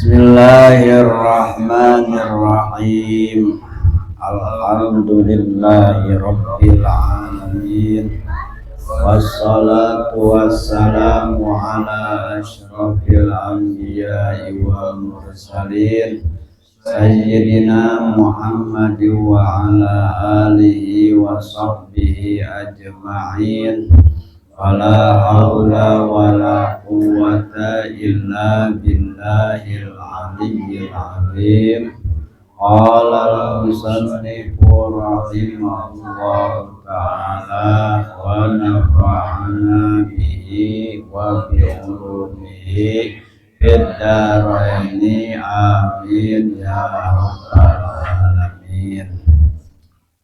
Bismillahirrahmanirrahim. Alhamdulillahi rabbil alamin. Wassalatu wassalamu ala asyrafil anbiya'i wal mursalin Sayyidina Muhammad wa ala alihi wa sahbihi ajma'in. Wala haula wala quwwata illa billahil aliyyil azim. Qala al-musannifu rahimahullahu ta'ala wa nafa'ana bihi wa bi ulumihi fid dharaini amin ya rabbal alamin.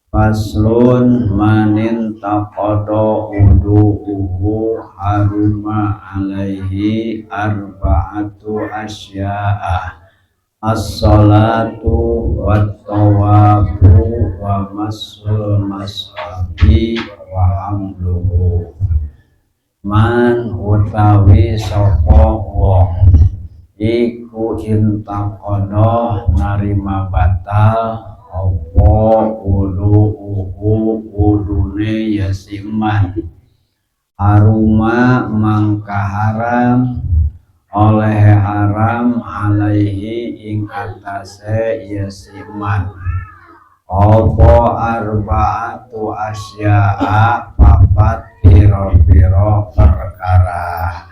Faslun manin taqada wudu'uhu haruma alaihi arba'atu asya'a as-salatu wat-tawabu wa mas'ul mas'abi wa hamluhu. Man utawi sapa wong iku intaqada narima batal apa wudune yasiman haruma mangka haram oleh haram alaihi ing atase yasiman apa arba'atu asya'a papat piro-piro perkara.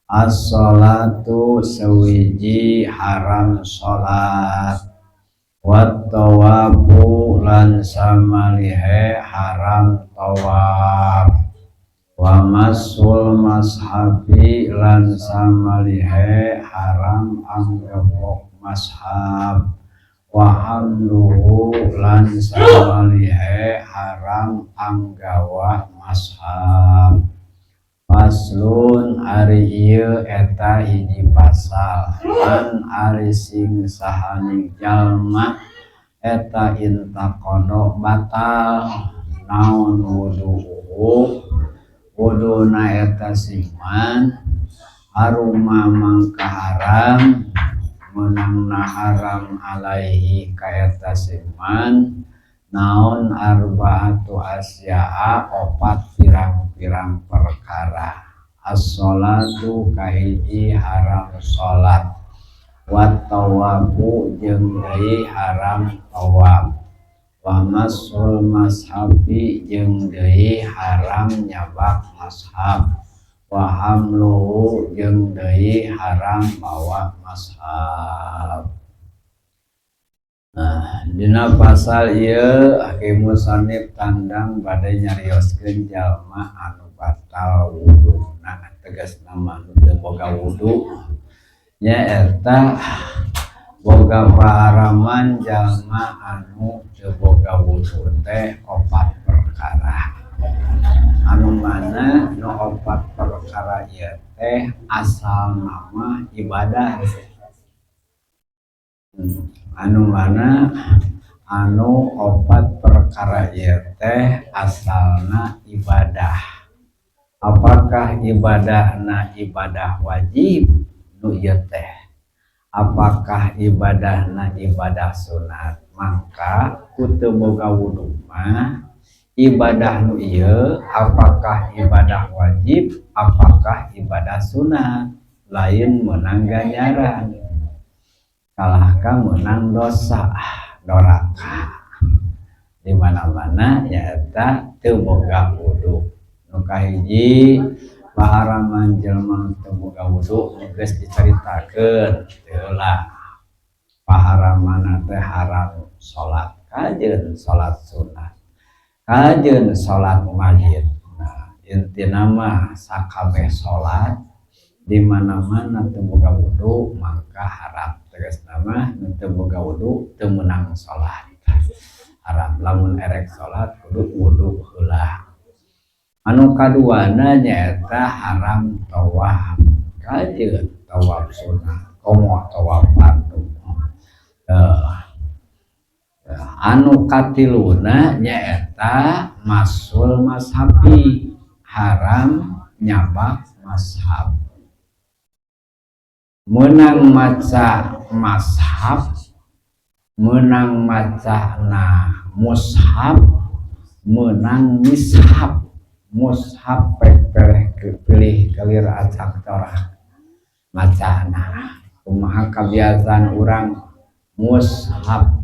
As-sholatu sewiji haram sholat, wat-tawabu lan samalihe haram tawab, wa masul mashabi lan samalihe haram anggepok mashab, wa hamluhu lan samalihe haram anggawa mashab. Faslun ari ieu eta hiji pasal an ari sing sahaning jalma eta intaqodo batal naon wudu'u wuduna eta siman haruma mangka haram menangna haram alaihi ka eta siman naon arba'atu asya'a opat pirang-pirang perkara. As-sholatu kahiji haram sholat, wat-tawabu jeung deui haram tawab, wa masul mashabi jeung deui haram nyabak mashab, wa hamluhu jeung deui haram bawa mashab. Nah, dina pasal ieu hakim musannif tandang bade nyarioskeun jalma anu batal wuduna, tegasna mah teu boga wudu nya eta boga paharaman jalma anu teu boga wudu teh opat perkara. Anu mana nu opat perkara ieu teh asal nama ibadah. Anu mana anu opat perkara ieu teh asalna ibadah. Apakah ibadahna ibadah wajib nu ieu teh? Apakah ibadahna ibadah sunat? Maka kudu boga wudu mah ibadah nu ieu apakah ibadah wajib, apakah ibadah sunat? Lain meunang ganjaran. Kalahkah menang dosa doraka di mana-mana nyaeta teu boga wudu. Nu kahiji paharaman jelema teu boga wudu geus dicaritakeun teulah paharaman teh haram salat kajeun salat sunat kajeun salat maghrib. Nah intina mah sakabeh salat di mana-mana teu boga wudu mangka haram. Tegas nama teu boga wudu teu meunang salat haram. Lamun erek salat kudu wudu heula. Anu kaduana nyaeta haram tawaf kajeun tawaf sunat komo tawaf fardu. Anu katiluna nyaeta masul mashabi haram nyabak mashab. menang maca mashab, menang maca mushab, menang mishab. Mushab pilih kelir acak torah macana kumaha kebiasaan orang mushab,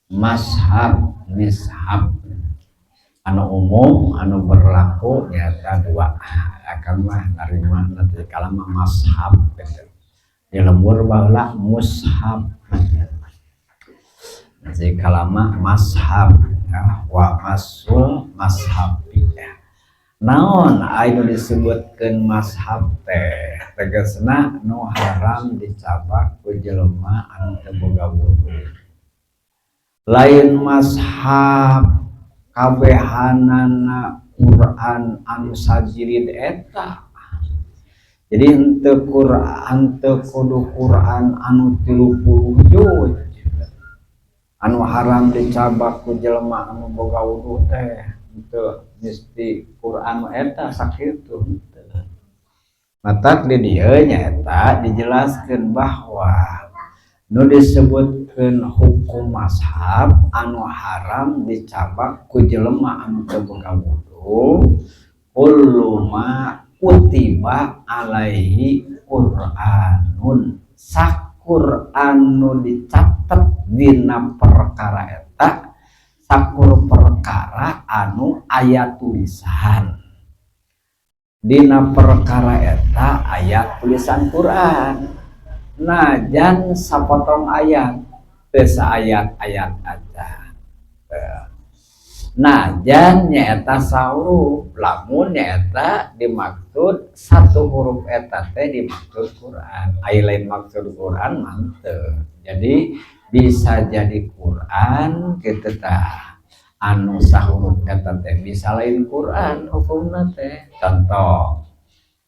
mashab, mishab. Anu umum anu berlaku nyata dua akan mah narima nanti kalama mashab di lembur baheula mushab nanti kalama mashab ya, wa masul mashabi ya. Naon anu disebutkeun mashab teh tegasna nu haram dicabak ku jelema anu teu boga wudu. Lain mashab kabehanana Quran anu sajirid eta. Jadi henteu Quran teu kudu Quran anu 30 juz. Anu haram dicabak ku jelema anu boga wudu teh henteu mesti Quran eta sakitu henteu. Matak di dieu nyaeta dijelaskeun bahwa nu disebutkeun hukum mashab anu haram dicabak ku jelema anu teu boga wudu kullu ma kutiba alaihi Qur'anun sakur anu dicatet dina perkara eta sakur perkara anu aya tulisan dina perkara eta aya tulisan Quran. Najan sapotong ayat tesa ayat-ayat aja najan nyaeta sahuruf lamun nyaeta dimaksud satu huruf eta teh dimaksud Quran ai lain maksud Quran manteu jadi bisa jadi Quran kitu tah anu sahuruf eta teh bisa lain Quran hukumna teh contoh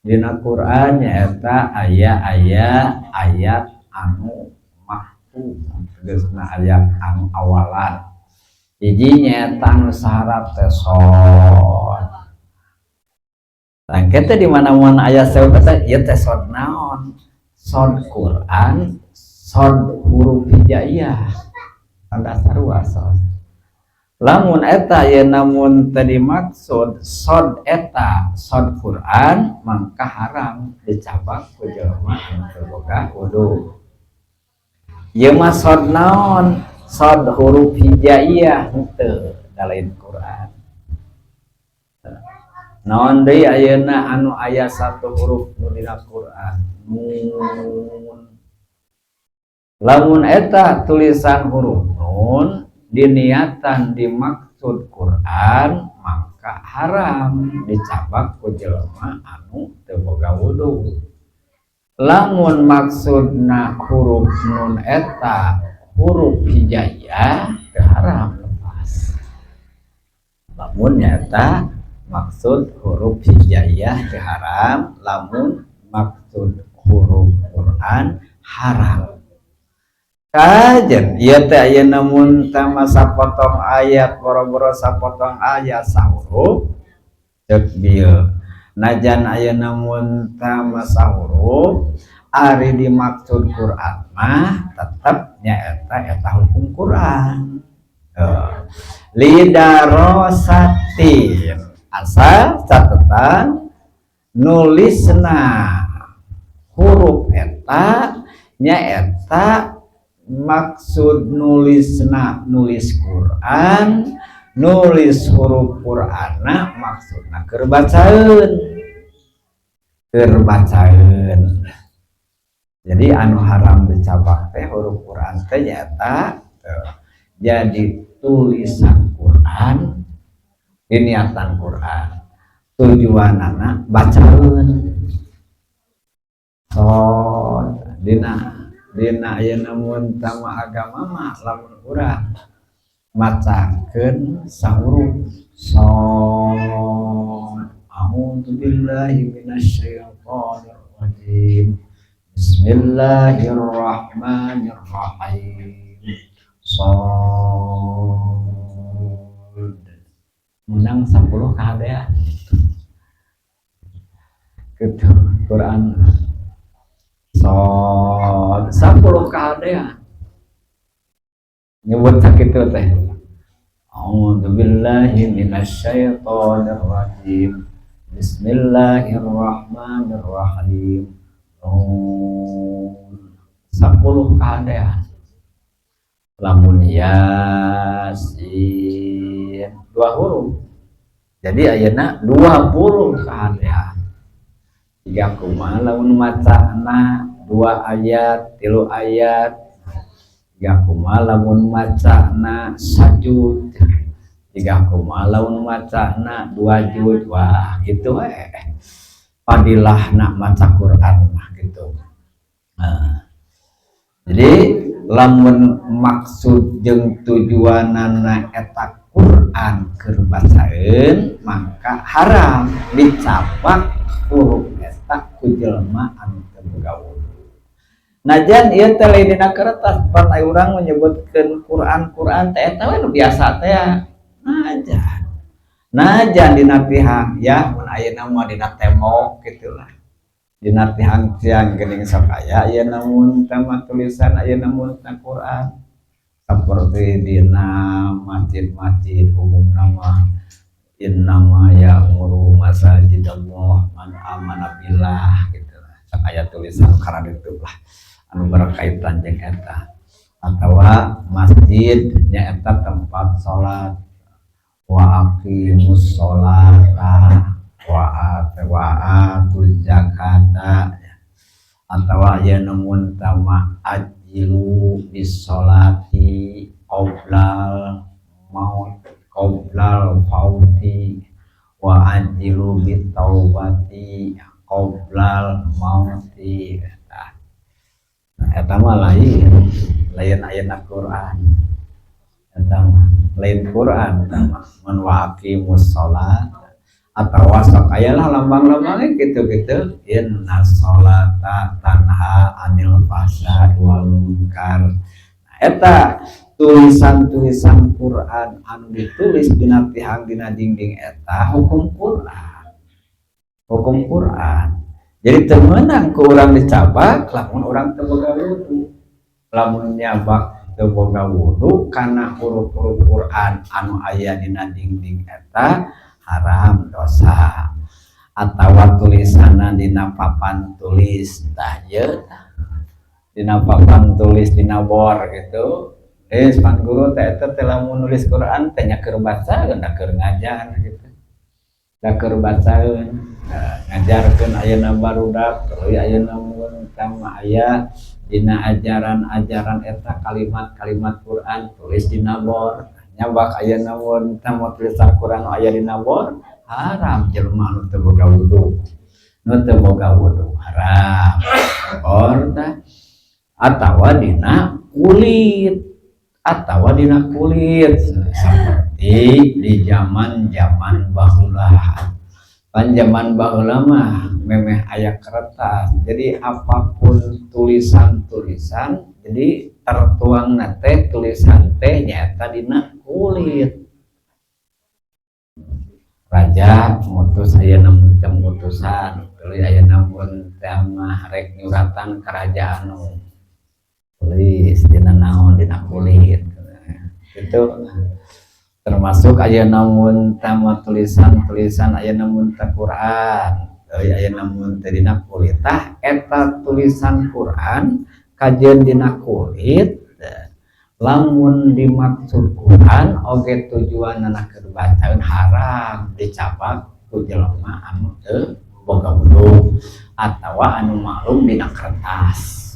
dina Quran nyaeta ayat anu maktub tegasna ayat anu awalan hiji nyaeta anu syarat teh shod. Tah kita di mana-mana ayat shod teh ieu teh shod naon? Shod Quran, shod huruf hijaiyah. Tanda sarua shod. Lamun eta ya namun tadi maksud shod eta shod Quran mangka haram dicabak ku jelema anu teu boga wudu. Ieu mah shod naon? Shod huruf hijaiyah henteu dalain Quran. Naon deui ayeuna anu aya satu huruf nu dina Quran? Nun. Lamun eta tulisan huruf nun diniatan dimaksud Quran maka haram dicabak ku jelema anu teu boga wudu. Lamun maksudna huruf nun eta huruf hijaiyah teu haram lepas. Lamun nyata maksud huruf hijaiyah teu haram, lamun maksud huruf Quran haram. Kajen ieu teh aya namun tama sapotong ayat boro-boro sapotong ayat sahuruf ceuk dieu najan aya namun tama sahuruf ari dimaksud Quran mah tetep nyaeta eta hukum Quran. Lidarosatin asal catatan nulisna huruf eta nyaeta maksud nulisna nulis Quran nulis huruf Qur'ana maksudna keur bacaeun jadi anu haram dicabak teh huruf Quran teh nyata jadi tulisan Quran diniatan Quran tujuanana bacaeun so dina aya namun tama agama mah lamun urang macakeun sahuruf shod a'udzu billahi minasyaitonir rajim bismillahirrahmanirrahim shod menang 10 kahadean kitu Quran. Sod 10 kahadean nyebut sakitu teh. A'udzubillahi minasyaitonir rajim. Bismillahirrahmanirrahim. 10 kahadean. Lamun Yasin 2 huruf. Jadi ayeuna 20 kahadean. 3 kumaha lamun macana 2 ayat, 3 ayat. 3 kumaha lamun macana sajud. 3 kumaha lamun macana 2 juz. Wah, gitu padilahna maca Quran mah gitu. Nah, jadi lamun maksud jeung tujuanana eta Quran keur bacaeun maka haram dicapak huruf eta ku jelema anu teu boga wudu. Najan ieu teh lain dina kertas pan aya urang menyebutkeun Quran teh eta we nu biasa teh. Najan dina pihak ya mun ayeuna mah dina tembok gitulah. Dina tihang tiang geuning sok aya aya namun tema tulisan aya namun Quran seperti dina masjid-masjid umum nama innama ya'muru masajidallah man amana billah gitu sok aya tulisan karena itu lah anu berkaitan jeung eta atawa masjid nya eta tempat salat wa aqimus sholata wa atuz zakata atawa ya namun tama ajilu bis sholati qoblal maut qoblal fauti wa ajilu bit taubati qoblal mauti. Eta mah lain ayat Quran. Eta mah lain Quran mah man waqimus sholat atau sok ayalah lambang-lambangnya gitu-gitu inna sholata tanha anil fahsya'i wal munkar. Eta tulisan-tulisan Quran anu ditulis dina tihang dina dinding eta hukum Quran. Jadi temenang ku urang dicabak lamun urang teu boga wudu. Lamun nyabak teu boga wudu kana huruf-huruf Quran anu aya dina dinding eta haram dosa. Atawa tulisanna dina papan tulis tah ye dina papan tulis dina bor gitu. Pan guru teh eta teh lamun nulis Quran teh nya keur baca da keur ngajar gitu. Da keur bacaeun ngajarkeun ayeuna barudak tuluy ayeuna mun tama aya dina ajaran-ajaran eta kalimat-kalimat Quran tulis dina bor. Nyabak ayeuna mun tama tulisan Quran aya dina bor haram jelema anu teu boga wudu. Nu teu boga wudu haram. Bor tah atawa dina kulit seperti di zaman baheula. Pan zaman baheula mah memeh aya kertas. Jadi apapun tulisan jadi tertuang teh tulisan teh nyata dina kulit. Raja mutus ayeuna mun mutusan, tuluy ayeuna mun teh mah rek nyuratan kerajaan tulis dina naon dina kulit. Itu termasuk ayeuna mun tama tulisan ayeuna mun teh Quran ayeuna mun teh dina kulit tah eta tulisan Quran kajeun dina kulit lamun dimaksud Quran oge tujuanna keur bacaeun haram dicabak ku jelema anu teu boga wudu atawa anu maklum dina kertas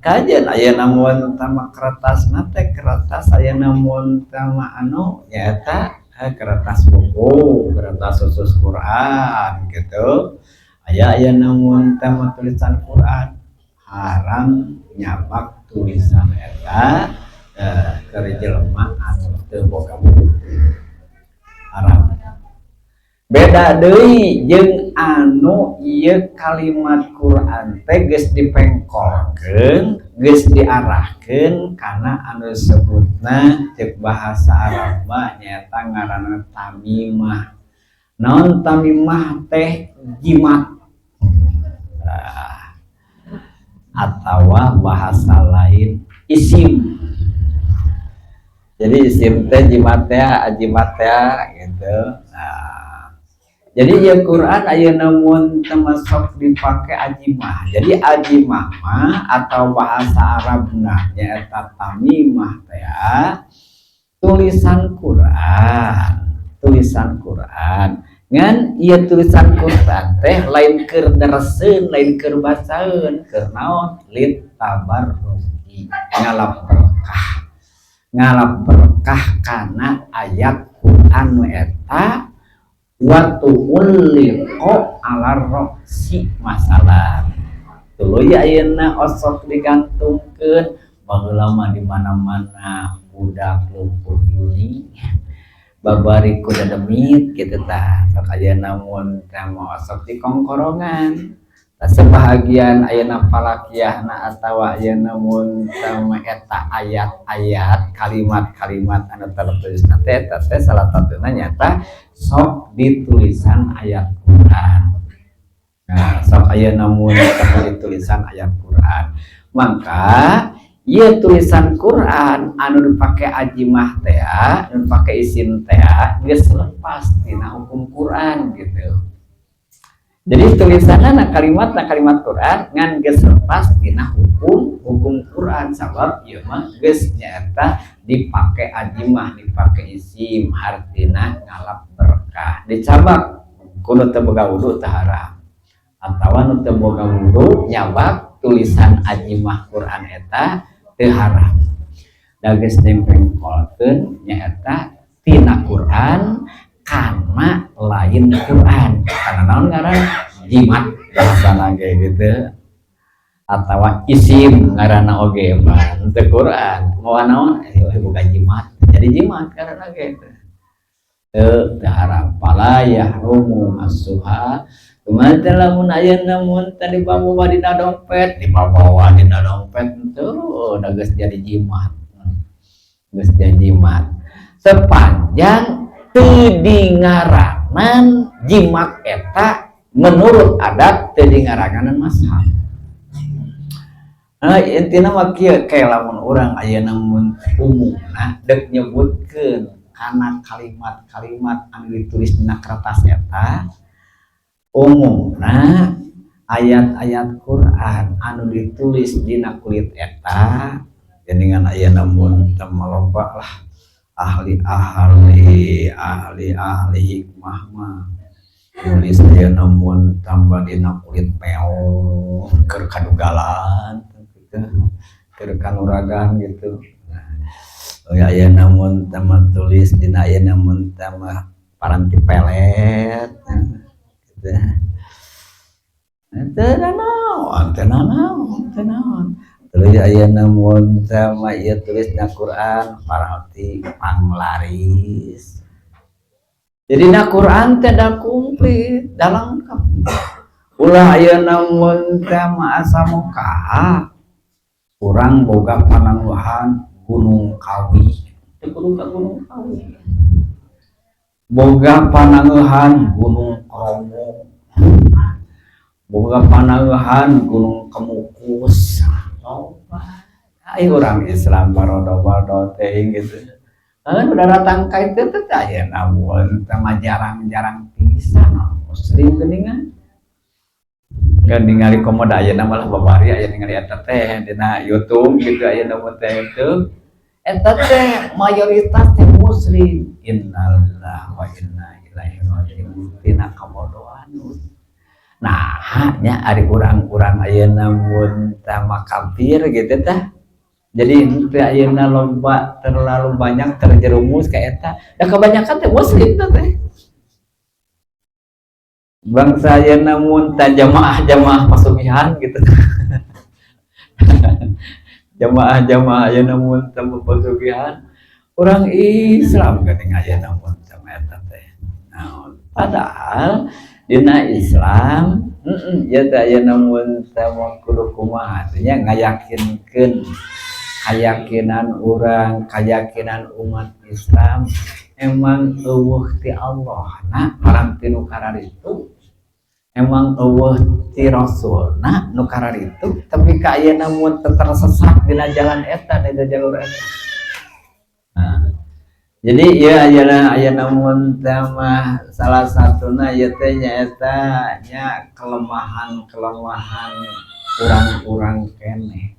kajian ayeuna mun tama kertasna teh kertas ayeuna mun tama anu nyaeta kertas buku, kertas khusus Quran gitu. Ayeuna mun tama tulisan Quran haram nyabak tulisan eta keur jelema anu teu boga wudu. Haram. Beda deui jeung anu ieu kalimat Quran teh geus dipengkolkeun, geus diarahkeun kana anu sebutna ceuk bahasa Arab mah nyaeta ngaranna tamimah. Naon tamimah teh jimat. atau bahasa lain isim. Jadi isim teh jimat teh ajimat teh gitu. Nah, jadi ya Quran ayeuna mun termasuk dipakai ajimah. Jadi ajimah mah atau bahasa Arabna nyaeta tamimah teh tulisan Quran. Tulisan Quran. Ngan ieu tulisan Quran teh lain keur dareseun, lain keur bacaeun, keur naon? Lit tabarruki, ngalap berkah karena ayat Quran nu eta waktu uliqo ala roksi masalah tuluy ayeuna osok digantungkeun baheula mah di mana-mana budak lumpuh yuli babari kuda demit kitu tah sok ayeuna mun tamo osok di kongkorongan sebahagian ayeuna palakiahna atawa ayeuna mun sama eta ayat-ayat kalimat-kalimat anu tertulisna teh salah satuna nyata sok ditulisan ayat Quran. Nah, sok ayeuna mun ditulisan ayat Quran. Maka ieu tulisan Quran anu dipake ajimah teh, anu dipake isim teh geus lepas tina hukum Quran gitu. Jadi tulisanna kalimat Quran ngan geus lepas tina hukum Quran sabab ieu mah geus nyaeta dipake ajimah dipake isim artina ngalap berkah dicabak kudu teu boga wudu teu haram atawa nu teu boga wudu nyabak tulisan ajimah Quran eta teu haram da geus dempengkolkeun nyaeta tina Quran karena lain Quran karena naon ngaran jimat bahasana kayak gitu atau isim ngaranna oge mah teu Quran moal naon bukan jimat jadi jimat karena gitu teu haram pala yahrumu as-suha kumaha lamun ayeuna mun tadi bawa dina dompet dibawa dina dompet teu da geus jadi jimat geus jadi jimat sepanjang tedingaranan jimat eta menurut adat tedingaranan mashab. Nah, intina mah kieu kae lamun urang ayeuna mun umumna dek nyebutkeun kana kalimat-kalimat anu ditulis dina kertas eta umumna ayat-ayat Quran anu ditulis dina kulit eta geuningan ayeuna mun teu loba lah ahli hikmah mah nulis dia namun tambah dina kulit peong keur kadugalan keur kanuragan gitu ya aya namun tama tulis dina aya namun tama paranti pelet gitu teu naon terus aya namun sama ieu tulis na Quran paranti panglaris. Jadi na Quran teh da komplit, da lengkap. Ulah aya namun sama asa moka. Urang boga panangguhan Gunung Kawi. Teu kudu ka Gunung Kawi. Boga panangguhan Gunung Kromo. Boga panangguhan Gunung Kemukus. Ai orang Islam barodo-barodo teh gitu. Udah datang kait itu aya namun sama jarang-jarang pisan muslim geuningan. Kan ningali komoda aya malah babari aya ningali eta teh dina YouTube gitu aya namun teh itu. Eta teh mayoritas teh muslim. Innalillahi wa inna ilaihi raji'un. Tina kabodohan. Nah, nya ari urang-urang ayeuna mun tama kafir gitu tah. Jadi teu ayeuna loba terlalu banyak terjerumus ka eta. Da kebanyakan teh muslim teh. Bangsa ayeuna mun tah jamaah pasugihan gitu. Jamaah ayeuna mun tah pasugihan urang Islam geuning ayeuna mun tah eta teh. Nah, padahal dina Islam ya teh ayeuna mun teh kudu kumaha nya ngayakinkeun keyakinan orang keyakinan umat Islam emang eueuh ti Allah na paranti nu karar itu emang eueuh ti rasulna nu kararitu tapi ka ayeuna mun tersesat dina jalan eta dina jalur eta. Nah, jadi ya ayeuna mun teh mah salah satuna ieu teh nyaeta nya kelemahan urang-urang keneh.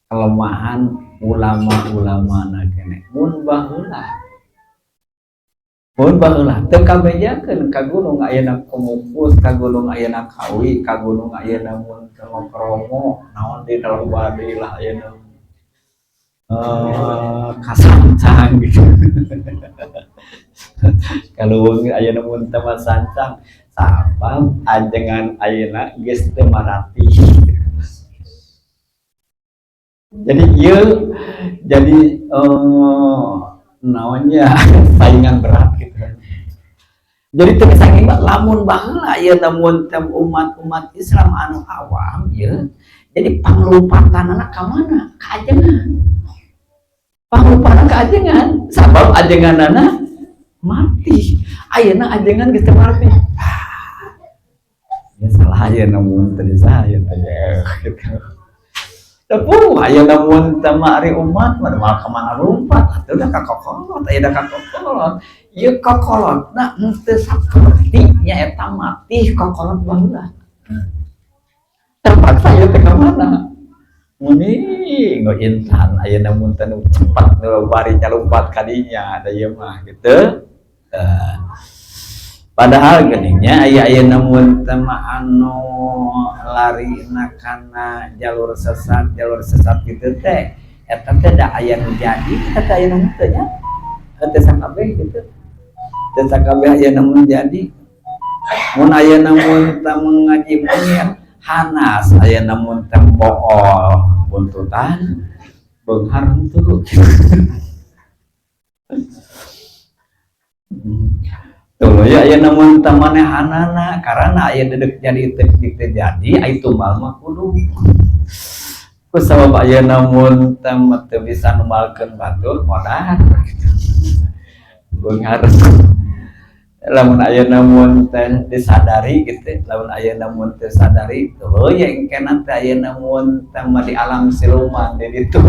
Kelemahan ulama-ulamana keneh. Mun baheula teu kabejakeun ka gunung ayeuna Komukus, ka gunung ayeuna Kawi, ka gunung ayeuna mun Kromo, naon di dalam bade lah ayeuna kasancang gitu. Kalau ayeuna mun teu sancang, sabab ajengan ayeuna geus teu marati. Jadi ieu naonnya saingan berat gitu. Jadi saking lamun baheula ieu namun umat Islam anu awam ieu jadi panglumpatanana ka mana? Ka ajengan. Panglumpatanana ka ajengan sabab ajenganana mati. Ayeuna ajengan geus teu mati. Ya salah aya namun teu saya teh gitu. Tepung aya namun tama ari umat mah kemana lumpat atuh da ka kokolot aya da ka kokolot ieu kokolotna henteu saperti nya eta mati kokolot baheula terpaksa ieu teh ka mana muni ngo insan aya namun teh nu cepat nu bari calumpat ka dinya da ieu mah gitu. Padahal geningnya aya namun tama anu lari kana jalur sesat gitu teh eta teh da aya nu jadi eta aya nu teu nya teu sakabeh gitu teu sakabeh aya namun jadi mun aya namun teu ngaji munyet hanas aya namun teu bool buntutan beunghar henteu. Tuh ya aya namun tamanehanana karena aya dedek jadi jadi ai tumbal mah kudu ku sabab aya namun teu bisa numbalkeun batur modal beunghar lamun aya namun teh disadari gitu lamun aya namun teu sadari tuh ya engkena teh aya namun teh di alam siluman di ditu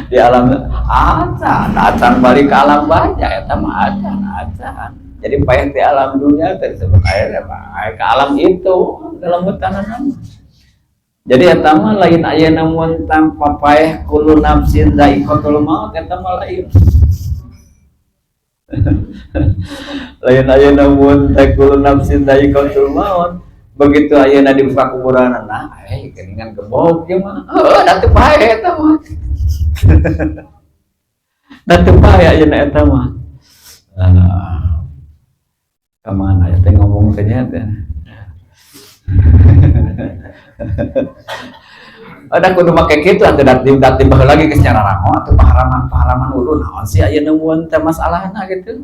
di alam acan balik ke alam baja eta mah acan jadi payah di alam dunia tersebut akhirnya ke alam itu dalam hutan jadi eta mah lain aya namun tanpa payah kullu nafsin dha'iqatul maut eta mah lain lain aya namun kullu nafsin dha'iqatul maut begitu ayeuna dibuka kuburanna geuningan gebog ieu mah da teu payah eta mah dan tepah ya ayeuna eta mah kemana ya teh ngomong ternyata ada kudu make kitu atuh dati baheula lagi ke secara rango atuh paharaman ulu naon sih ayeuna mun teh masalahna gitu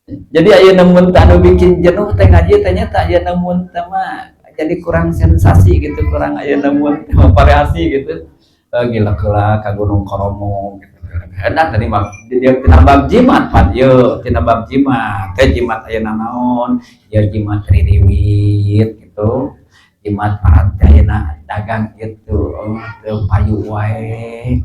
jadi ayeuna mun teh anu bikin jenuh teh ngaji teh nya teh ayeuna mun teh mah jadi kurang sensasi gitu kurang ayeuna mun teh variasi gitu gila ka Gunung Kromo gitu. Enak tadi bang, dia tina bab jimat pan yo, tina bab jimat, teh jimat ayeuna naon, ya jimat ririwit gitu, jimat parat ayeuna dagang gitu, teu payu wae,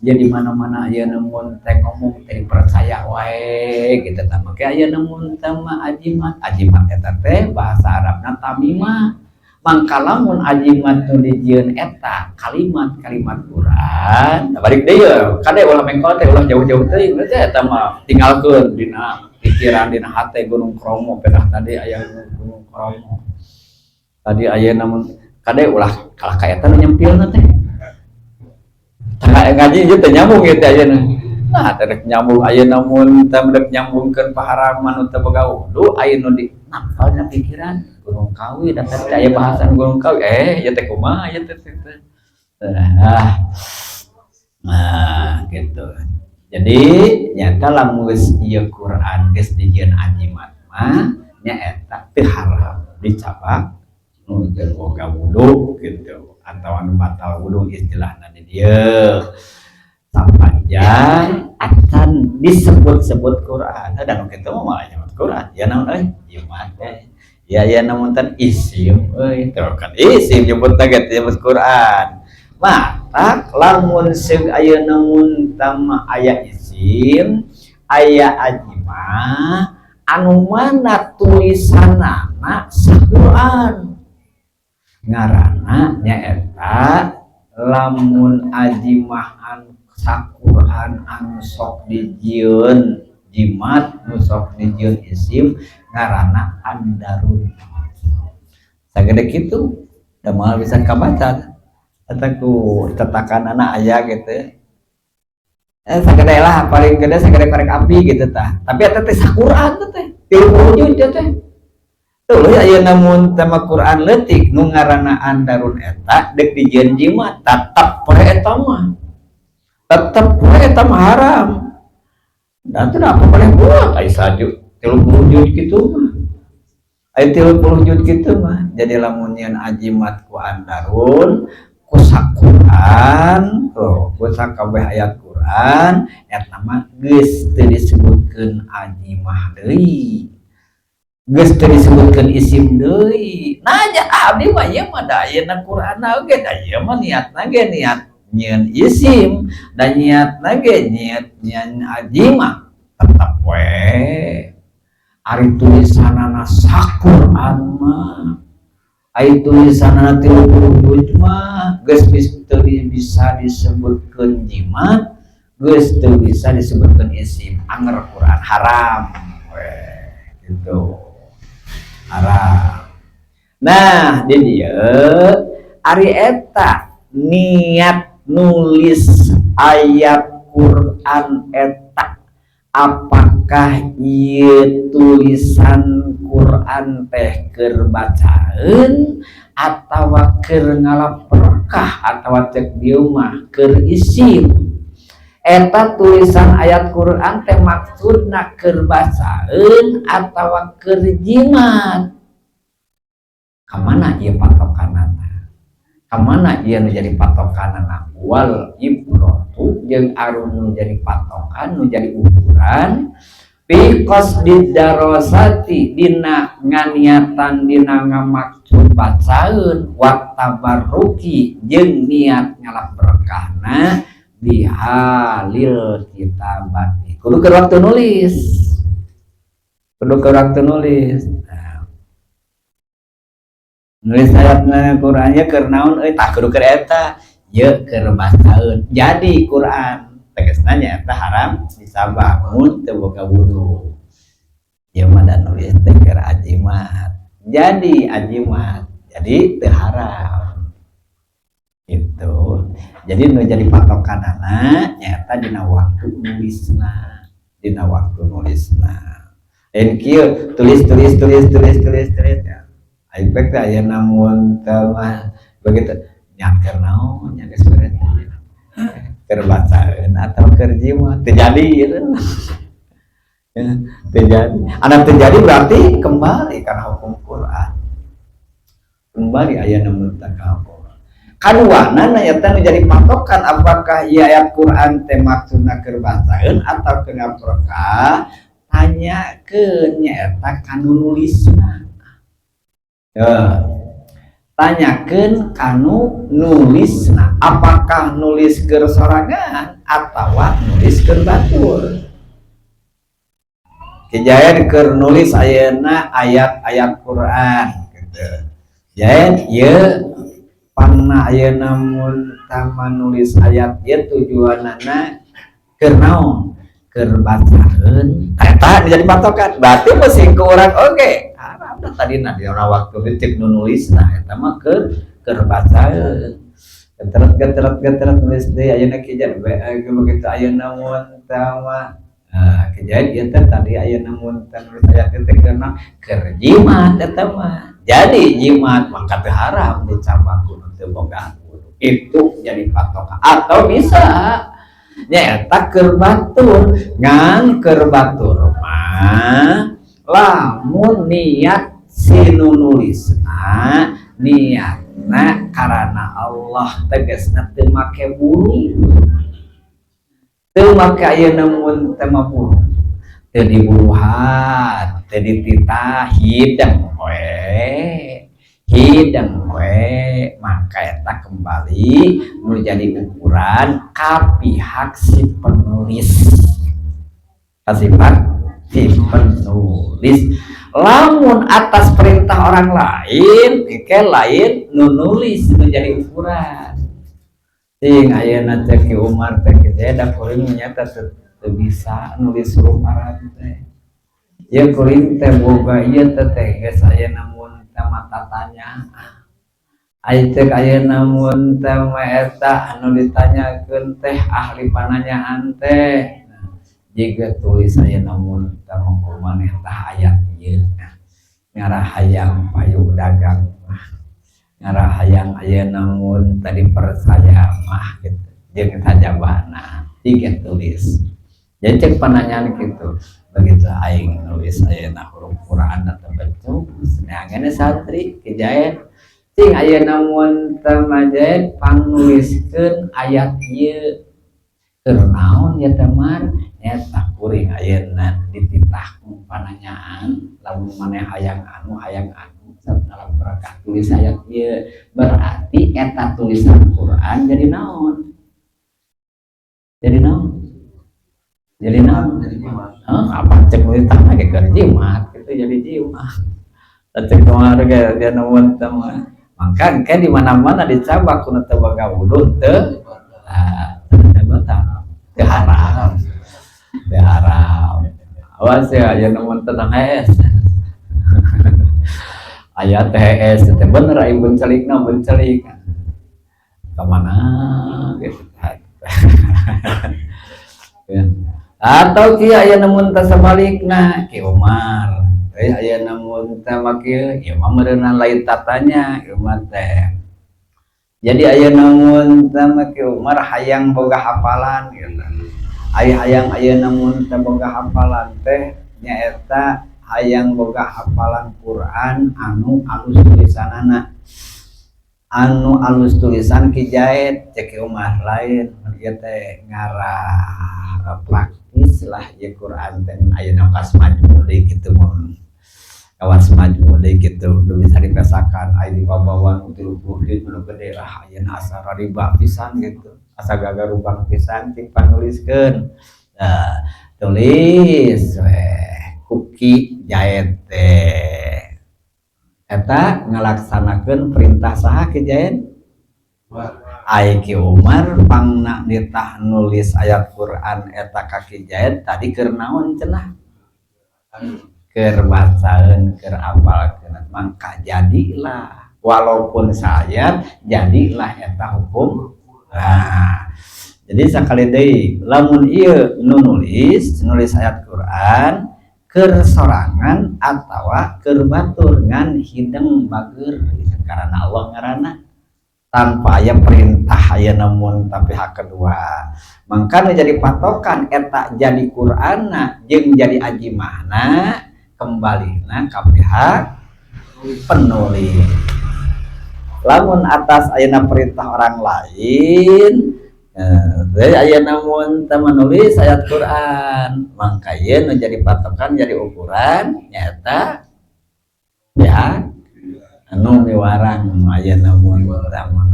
jadi mana-mana ayeuna mun teh ngomong teh percaya wae, gitu tah make ayeuna mun teh mah ajimat eta teh bahasa Arabna tamimah. Mangkalamun ajimat nu dijieun eta kalimat-kalimat Quran balik deui kade ulah mengko teh ulah jauh-jauh teuing berarti eta mah tinggalkeun dina pikiran dina hate Gunung Kromo pedah tadi aya Gunung Kromo tadi aya namun kade ulah kalah ka eta nu nyempilna teh ngaji ieu teh nyambung ieu teh ayeuna nah teh nyambung aya namun teh dek nyambungkeun paharaman teu boga wudu aya nu di napalna pikiran Gunung Kawi dan tadi aya bahasan Gunung Kawi ya teh kumaha ya teh nah gitu jadi nyata lamun geus ieu Quran geus dijieun ajimat mah nya eta teu haram dicabak nu teu boga wudu gitu atau anu batal wudu istilahna di dieu sapanjang acan disebut-sebut Quran dan kitu mah malah nyamat Quran ya naon jimat ya namun tan isim itu kan isim nyebut taget nyebut Quran mata lamun seug aya namun tama aya isim aya ajimah anu mana tulisanana Quran ngaranna nyaeta lamun ajimahan Quran anu sok dijieun jimat nu sok dijieun isim ngaranna andarun sagede kitu da moal bisa kabaca eta ku tetakan anak aya gitu sagede lah paling gede sagede korek api gitu tah tapi eta teh Quran teh 30 juz teh tuh aya namun tema Quran leutik nu ngaranna andarun eta deuk dijieun jimat tetep poe eta mah tetep poe eta mah haram dan teu apa boleh buat ai saju 30 juz kitu mah ai 30 juz kitu mah jadi lamun nyeun ajimat ku andarun ku Quran tuh ku sakabeh ayat Quran eta mah geus teu disebutkeun ajimah deui geus teu disebutkeun isim deui naja abdi mah ieu mah da ayeuna Quran oge da ieu mah niatna ge niat nyeun isim dan niatna ge niat nyeun ajimah tetep we ari tulisanana Quran mah ai tulisanana 30 juz mah geus bisa disebutkeun jimat geus teu bisa disebutkeun isim anger Quran haram we gitu haram nah di dieu ari eta niat nulis ayat Quran eta apakah ieu tulisan Quran teh keur bacaeun atawa keur ngalaperkah atawa cek dieu mah keur isim eta tulisan ayat Quran teh maksudna keur bacaeun atawa keur jimat kamana ieu patokanana kamana ieu nu jadi patokanana wal ibratu jeung anu nu jadi patokan nu jadi ukuran fi qasdid darasati dina nganiatan dina ngamaksud bacaeun wa tabarruki jeung niat ngalap berkahna bihalil kitabati kudu keur waktu nulis nulis ayatna Qurannya keur naon euy tah kudu keur eta ye keur bacaeun jadi Quran tegasna nyaeta haram disabah mun teu boga wudu ieu mah da nulis teh keur ajimat jadi ajimat jadi teu haram itu jadi nu jadi patokanana nyaeta dina waktu nulisna lain kieu tulis ya aibek teh aya namun teu mah begitu nya keur naon nya geus beres keur bacaeun atau keur jimat terjadi gitu terjadi anak terjadi berarti kembali karena hukum Quran kembali aya namun takabur kaduana eta nu jadi patokan apakah ieu ayat Quran teh maksudna keur bacaeun atau keur ngaprokah tanyakeun nyaeta kanu nulisna tanyakeun kanu nulisna apakah nulis keur sorangan atawa nulis keur batur kejayaan keur nulis ayeuna ayat-ayat Quran gitu jaen ieu panna ayeuna mun tama nulis ayat ieu tujuanana keur naon keur bacaeun eta jadi patokan berarti mesti ke urang oge haram da tadina di waktu detik nulisna eta mah keur bacaeun geteret nulis deui ayeuna kieu begitu ayeuna mun tama kejadian ieu teh tadi ayeuna mun nulis ayat teh keur jimat eta mah jadi jimat maka teu haram dicabak kudu teu boga itu jadi patokan atau bisa nyaeta keur batur ngan keur batur mah lamun niat si nulisna niatna karena Allah tegasna teu make bulu teu make ayeuna mun teu mabulu teu dibuluhan teh dititah hidang we maka eta kembali menjadi ukuran ka pihak si penulis si penulis lamun atas perintah orang lain lain nulis menjadi ukuran sing ayeuna teh Ki Umar teh da kuring nyata teu bisa nulis huruf Arab teh ya kuring teh boga ieu teh geus aya namun mata tanya ayeuna namun teh eta anu ditanyakeun teh ahli pananyaan teh jiga tulis aya namun teh mangko maneh tah aya ieu ngarah hayang payu dagang ngarah hayang aya namun tadi percaya mah gitu jeung tajabana jiga tulis jadi cek pananyaan gitu begitu aing nulis ayeuna huruf Quran atau bentuk neangeun santri kejaen sing ayeuna mun teu majaen panuliskeun ayat ieu keur naon ya Tamar eta kuring ayeuna dititah pananyaan lamun maneh hayang anu dalam berkah tulis ayat ieu berarti eta tulisan Quran jadi naon apa cek nulis tah ge keur jimat gitu jadi jimat cek kemarin ge dia nuhun teman maka kan di mana-mana dicabak kuna teu boga wudu teu batal teu haram awas ya aya nuhun tenang es aya THS teh bener aing bencelikna bencelik ka mana gitu ya. Atau kia aya namun teh sabalikna Ki Umar aya namun teh makieu ieu mah meureunna lain tatanya ieu mah teh jadi aya namun teh Ki Umar hayang boga hafalan gitu hayang aya namun teh boga hafalan teh nyaeta hayang boga hafalan Quran anu alus tulisanana anu alus tulisan Ki Jaid cek Umar lain ieu teh ngarah praktis lah ya Quran teh ayeuna kas maju deui kitu mun kawas maju deui kitu udah bisa dipesakan aya di bawah 30 nu gede lah ayeuna asa riba pisan gitu asa gagarubang pisan ti panuliskeun tulis Ki Jaid teh eta ngalaksanakeun perintah saha Ki Jaid ai Ki Umar pangna nitah nulis ayat Quran eta ka Ki Jaid tadi keur naon cenah keur bacaeun keur apalkeun mangka jadilah walaupun saya jadilah eta hukum jadi sakali deui lamun ieu nulis ayat Quran keur sorangan atawa keur batur ngan hideng bageur karena Allah ngaranna tanpa aya perintah aya namun tapi hak kedua mangkana jadi patokan eta jadi Qur'anna jeung jadi ajimahna kembalina ka pihak penulis lamun atas ayeuna perintah orang lain aya namun teu menulis ayat Quran mangka ieu nu jadi patokan jadi ukuran nyata ya anu miwarang aya namun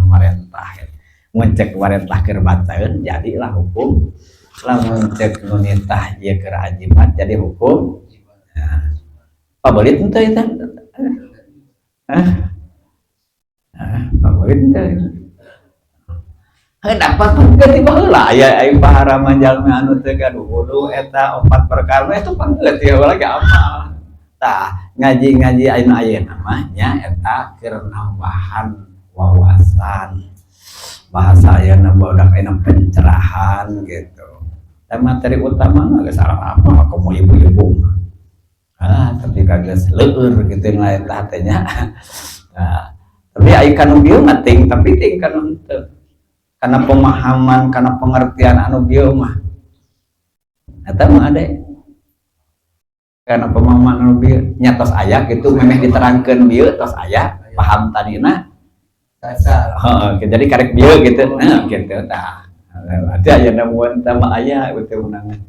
marentah mun cek marentah keur bacaeun jadilah hukum lamun cek nu nitah ieu keur ajimat jadi hukum pabelit henteu eta pabelit henteu dapat panggeut baheula aya paharaman jalma anu teu gaduh wudu eta 4 perkara eta panggeut ya lagi apa tah ngaji ayeuna mah nya eta keur nambahan wawasan bahasa ayeuna badak ayeuna pencerahan gitu dan materi utama mah geus salah apa komo ibu-ibu tapi kagak leueur gitu lain tah teh nya tapi aya kanu bieu mah ting tapi ting kanu henteu karena pemahaman, karena pengertian anu bieu mah eta mah ade karena pemahaman anu bieu nya tos aya kitu memeh diterangkeun bieu tos aya paham tadina heeh jadi karek bieu gitu nah kitu tah berarti aya mun teh mah aya kitu menang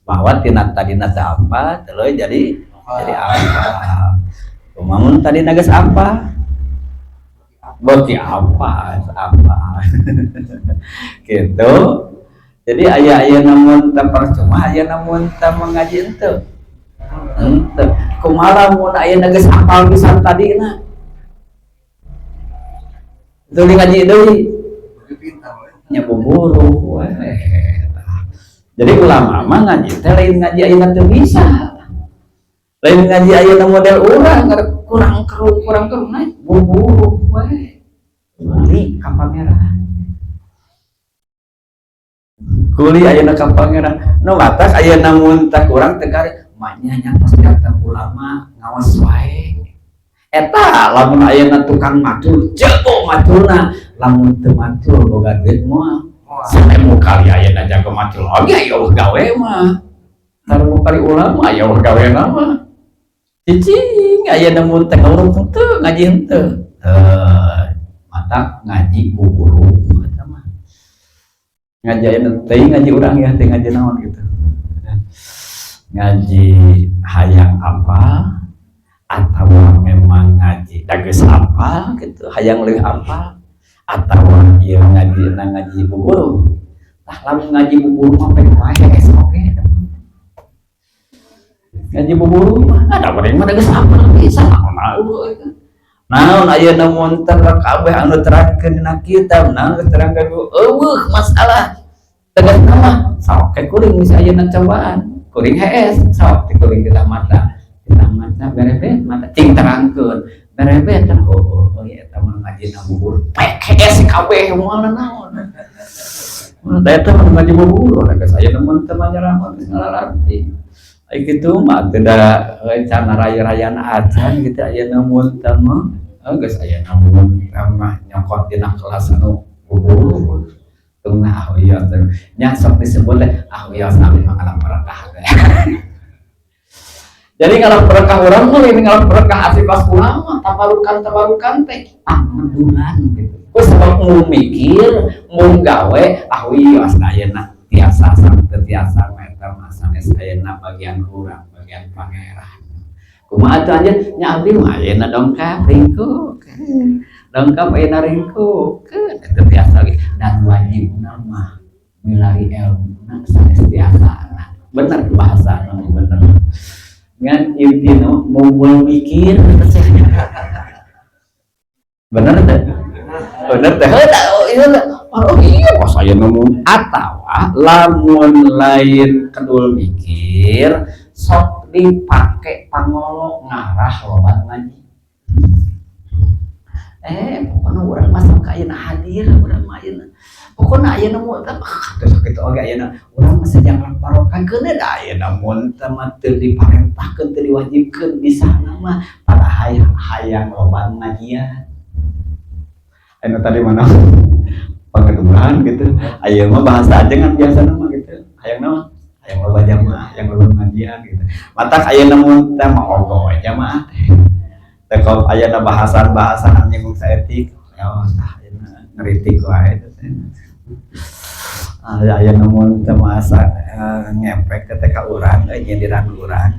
bahwa tina tadina teh apa tuluy jadi Jadi apa? Kumamun tadi nagas apa? Bagi apa? Gitu. Jadi ayah namun tak percuma, ayah namun tak mengaji ente. Kumaha mun ayah nagas apal pisan tadi na. Itu ngaji deui. Nya buburu we. Jadi ulama mah ngaji teh lain ngaji ayeuna teu bisa. Lain ngaji ayeuna model urang kurang keru naik buburu we. Kuli ka pangeran. Kuli ayeuna ka pangeran. Nu batas ayeuna mun teh kurang teh kare maknya nyantos datang ulama ngawas wae. Eta lamun ayeuna tukang matur, jago maturna, lamun teu matur boga duit moal. Sampai mau kali ayeuna jago matur oge aya gawe mah. Taruh kali ulama aya gawe nama. Cicing ayeuna mun teh urang teu ngaji henteu. Mata ngaji buburu eta mah. Ngaji ayeuna teh ngaji urang ya teh ngaji naon gitu. Ngaji hayang apa? Atau memang ngaji dageus apa gitu hayang leuwih apa atau ieu ngaji buburu tah lamun ngaji buburu mah pek wae oke ngaji buburu mah ada bareng mah dageus apa bisa naon ayeuna mun teu kabeh anu terangkeun dina kitab naon terangkeun eueuh masalah tegas nama sok ke kuring bisa ayeuna cobaan kuring hees sok di kuring kita mata berebet mata cing terangkeun berebet kan oh ya eta mah ngaji bubur PKS kabeh moal naon da eta mah ngaji bubur da saya teman teman nyarama geus ngalarti ai kitu mah teu da rencana raya-rayana acan kitu ayeuna mun teh mah geus ayeuna mun mah nyokot dina kelas anu bubur tengah iya teh nya sok disebut teh iya sami ngalam barakah jadi ngalah berkah orang tuh ini ngalah berkah asli pas ulama tabarukan teh medunan gitu. Kau sebab mau mikir mau gawe wios ayeuna tiasa sampai tiasa meter masanes ayeuna bagian kurang bagian pangeran. Kumaha atuh anjeun nya abdi mah ayeuna dongkap ringkuk. Dongkap ayeuna ringkuk. Eta tiasa ge dan wajib mah milari ilmu sanes tiasana. Bener bahasa namanya bener. Ngan intinya mau mikir bener teh iya pas saya nemu atau lamun lain kedul mikir sok dipake pangolo ngarah lobat ngaji pokoknya orang masuk ke ayeuna hadir orang ayeuna pokoknya ayeuna mun teh terus kitu oge ayeuna urang mah jangan barokahkeun da ayeuna mun teh mah teu diparentahkeun teu diwajibkeun bisa mah pada hayang loba ngajian. Ayeuna tadi mana pangeduhan gitu. Ayeuna mah bahasa ajengan biasana mah gitu. Hayang naon? Hayang loba jamaah, hayang loba ngajian gitu. Matak ayeuna mun teh mah ogo we jamaah teh. Teh kalau ayeuna bahasan nyinggung saetik, ya ayeuna ngeritik wae teh. Aya namun teu masa ngepek ke teh ka urang nyindiran urang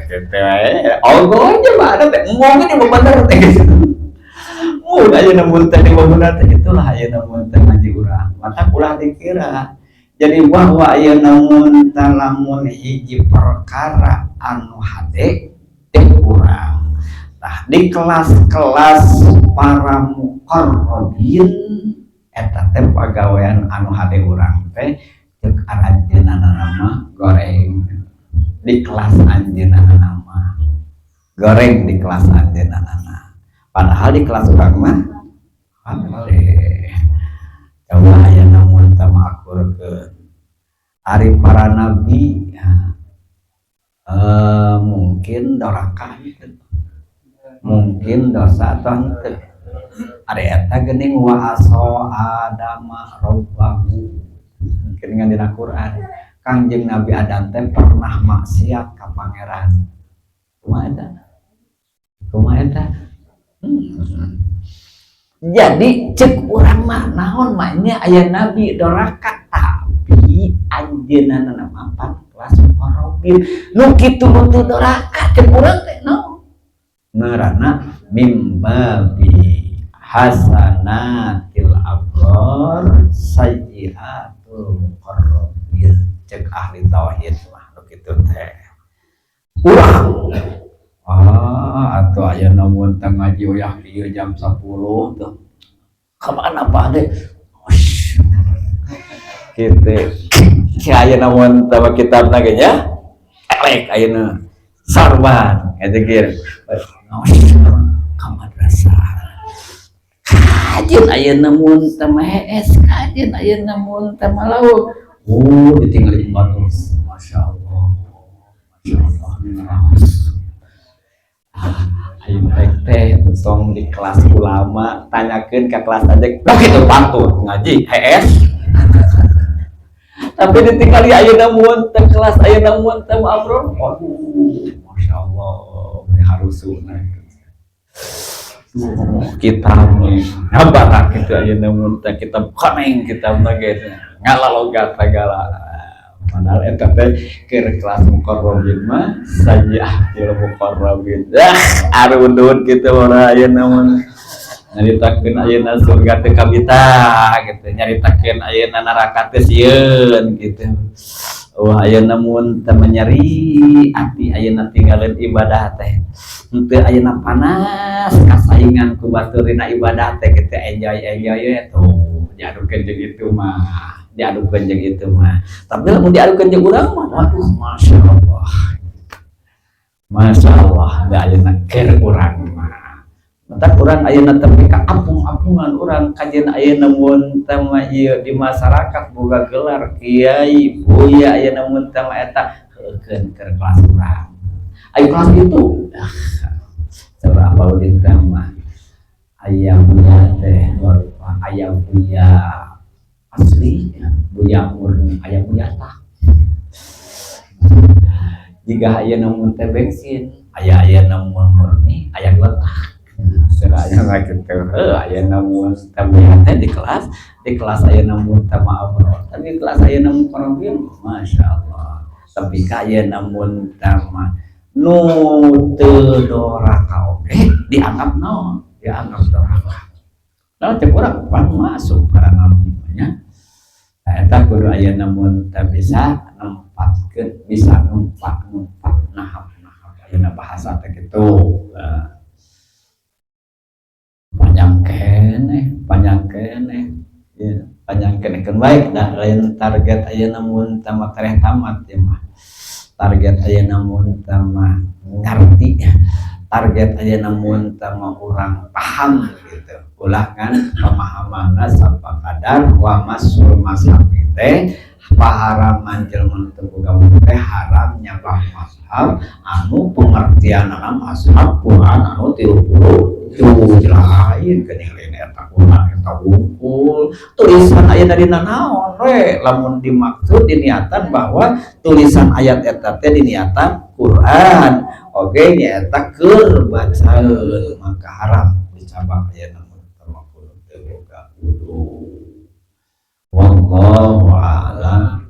kitu we ogo aja mah ada teh ngomong di bener teh mun aya namun teh di bener teh itulah aya namun teh ngaji urang mata ulah dikira jadi bahwa aya namun teh lamun hiji perkara anu hade teh urang tah di kelas-kelas para muqarrabin eta teh pagawean anu hade urang teh ceuk anjeunna nama goreng di kelas anjeunna nama goreng di kelas anjeunna nama padahal di kelas urang mah hade coba aya namun teh makurkeun ari para nabi mungkin dorakah mungkin dosa atau henteu ada eta geuning wa aso adama rabbahu geuningan dina Quran Kangjeng Nabi Adam teh pernah maksiat ka pangeran kumaha eta jadi cek urang mah naon mah nya aya nabi doraka tapi anjeunna nama pan kelas parobin nu kitu teu doraka cek urang teh naon ngaranna mimbabi hasanatil abrar sayyiatul muqarrabin cek ahli tauhid mah kitu teh urang atau aya namun tengah ngaji oyah ieu jam 10 tuh kemana Pak deh gitu si aya namun tawa kitabna ge nya elek ayeuna sarban eta ge ka madrasah kajeun ayeuna mun teh HS kajeun ayeuna mun teh malaut ditinggal imam masyaallah ayo teh tong di kelas ulama tanyakeun ka kelas aja begitu pantun ngaji HS tapi ditinggali ayeuna mun teh kelas ayeuna mun teh ma'brur waduh masyaallah harusuna kitab ngabarak kitu ayeuna mun teh kitab koneng kitabna ge ngalalogat segala padahal eta teh keur kelas muqarrabin mah sayyi'atul muqarrabin arundun kitu ora ayeuna mun nyaritakeun ayeuna surga teh kabita gitu nyaritakeun ayeuna neraka teh sieun gitu wah ayeuna mun teh nyeri ati ayeuna tinggalin ibadah teh henteu ayeuna panas kasaingan ku baturina ibadah teh kitu enjoy tuh diadukeun jeung itu mah diadukeun jeung itu mah tapi lamun diadukeun jeung urang mah waduh masyaallah da ayeuna keur urang mah entar urang ayeuna teu ka ampung-ampungan urang kajian ayeuna mun teh mah ieu di masyarakat boga gelar kiai buya ayeuna mun teh mah eta heukeun keur kelas urang aya kelas itu coba apa ulin teh mah aya buya teh aya buya asli buya murni aya buya tak jika ayeuna mun teh bensin aya mun murni aya letak seraya kitu ayeuna mun teh teh di kelas ayeuna mun teh ma'brur tapi kelas ayeuna mun qarabin masyaallah tapi ka ayeuna mun teh mah nu teu doraka oge dianggap naon dianggap doraka nah cek urang pan masuk barang namanya eta kudu ayeuna mun teh bisa nempatkeun bisa numpak nahap ayeuna bahasa teh kitu panjang kene ya panjang kene kan baik dah lain target ayeuna mun teh mah kareh tamat ya mah target ayeuna mun teh mah ngarti target ayeuna mun teh mah urang paham gitu ulah kan pemahamanna sapa kadar wa masul masabi teh paharaman jelema teu boga teh haram nyabah mazhab anu pengertianna mazhab Quran anu 30 lain kening eta Quran eta wungkul tulisan aya dari naon we lamun dimaksud diniatan bahwa tulisan ayat eta teh diniatan Quran oge nyaeta keur bacaeun maka haram dicabang aya namun termakul teu boga wudu wallahu a'lam